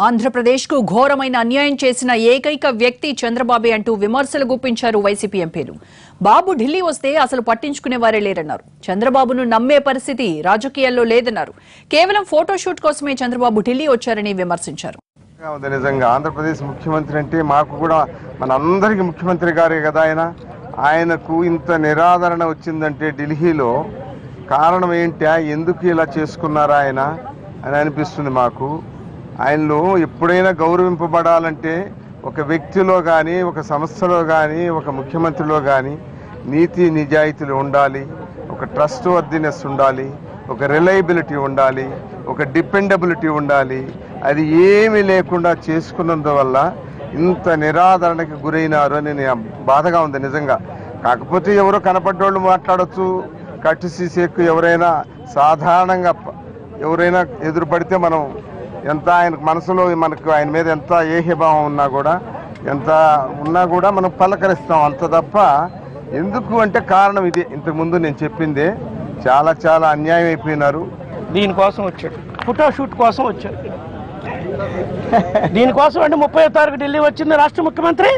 ఆంధ్రప్రదేశ్కు ఘోరమైన అన్యాయం చేసిన ఏకైక వ్యక్తి చంద్రబాబే అంటూ విమర్శలు గుప్పించారు వైసీపీ ఎంపీలు. బాబు ఢిల్లీ వస్తే అసలు పట్టించుకునేవారే లేరన్నారు. చంద్రబాబును నమ్మే పరిస్థితి రాజకీయాల్లో లేదన్నారు. కేవలం ఫోటోషూట్ కోసమే చంద్రబాబు ఢిల్లీ వచ్చారని విమర్శించారు. నిజంగా ఆంధ్రప్రదేశ్ ముఖ్యమంత్రి అంటే మాకు కూడా మనందరికీ ముఖ్యమంత్రి గారే కదా. ఆయనకు ఇంత నిరాదరణ వచ్చిందంటే ఢిల్లీలో కారణం ఏంటి, ఎందుకు ఇలా చేసుకున్నారా ఆయన అని అనిపిస్తుంది మాకు. ఆయనలో ఎప్పుడైనా గౌరవింపబడాలంటే ఒక వ్యక్తిలో కానీ, ఒక సంస్థలో కానీ, ఒక ముఖ్యమంత్రిలో కానీ నీతి నిజాయితీలు ఉండాలి, ఒక ట్రస్ట్ వర్దినెస్ ఉండాలి, ఒక రిలయబిలిటీ ఉండాలి, ఒక డిపెండబిలిటీ ఉండాలి. అది ఏమీ లేకుండా చేసుకున్నందువల్ల ఇంత నిరాదరణకి గురైనారు అని బాధగా ఉంది నిజంగా. కాకపోతే ఎవరో కనపడ్డోళ్ళు మాట్లాడచ్చు, కట్టిసీసేకు ఎవరైనా సాధారణంగా ఎవరైనా ఎదురుపడితే మనం ఎంత ఆయనకు మనసులో మనకు ఆయన మీద ఎంత ఏహ్యభావం ఉన్నా కూడా మనం పలకరిస్తాం అంత తప్ప. ఎందుకు అంటే కారణం ఇదే, ఇంతకుముందు నేను చెప్పిందే. చాలా అన్యాయం అయిపోయినారు. దీనికోసం వచ్చాడు, ఫోటోషూట్ కోసం వచ్చాడు. దీనికోసం అంటే 30వ తారీఖు ఢిల్లీ వచ్చింది రాష్ట్ర ముఖ్యమంత్రి.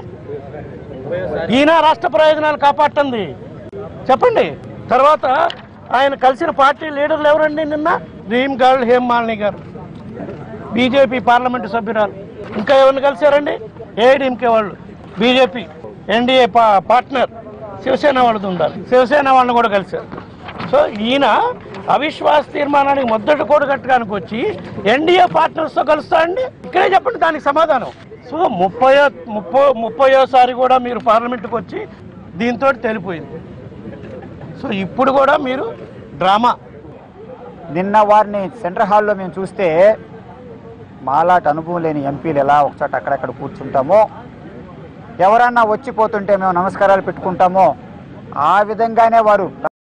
ఈయన రాష్ట్ర ప్రయోజనాలు కాపాడుతుంది చెప్పండి. తర్వాత ఆయన కలిసిన పార్టీ లీడర్లు ఎవరండి? నిన్న డ్రీమ్ గర్ల్ హేమాలిని గారు, బీజేపీ పార్లమెంటు సభ్యురాలు. ఇంకా ఎవరిని కలిశారండి? ఏఐడీఎంకే వాళ్ళు, బీజేపీ ఎన్డీఏ పార్ట్నర్ శివసేన వాళ్ళది ఉండాలి, శివసేన వాళ్ళని కూడా కలిశారు. సో ఈయన అవిశ్వాస తీర్మానానికి మొదటి కోడు కట్టడానికి వచ్చి ఎన్డీఏ పార్ట్నర్స్తో కలుస్తారండి. ఇక్కడే చెప్పండి దానికి సమాధానం. సో 30వ కూడా మీరు పార్లమెంటుకు వచ్చి దీంతో తెలిపోయింది. సో ఇప్పుడు కూడా మీరు డ్రామా. నిన్న వారిని సెంట్రల్ హాల్లో మేము చూస్తే మాలాంటి అనుభవం లేని ఎంపీలు ఎలా ఒకసారి అక్కడక్కడ కూర్చుంటామో, ఎవరన్నా వచ్చిపోతుంటే మేము నమస్కారాలు పెట్టుకుంటామో ఆ విధంగానే వారు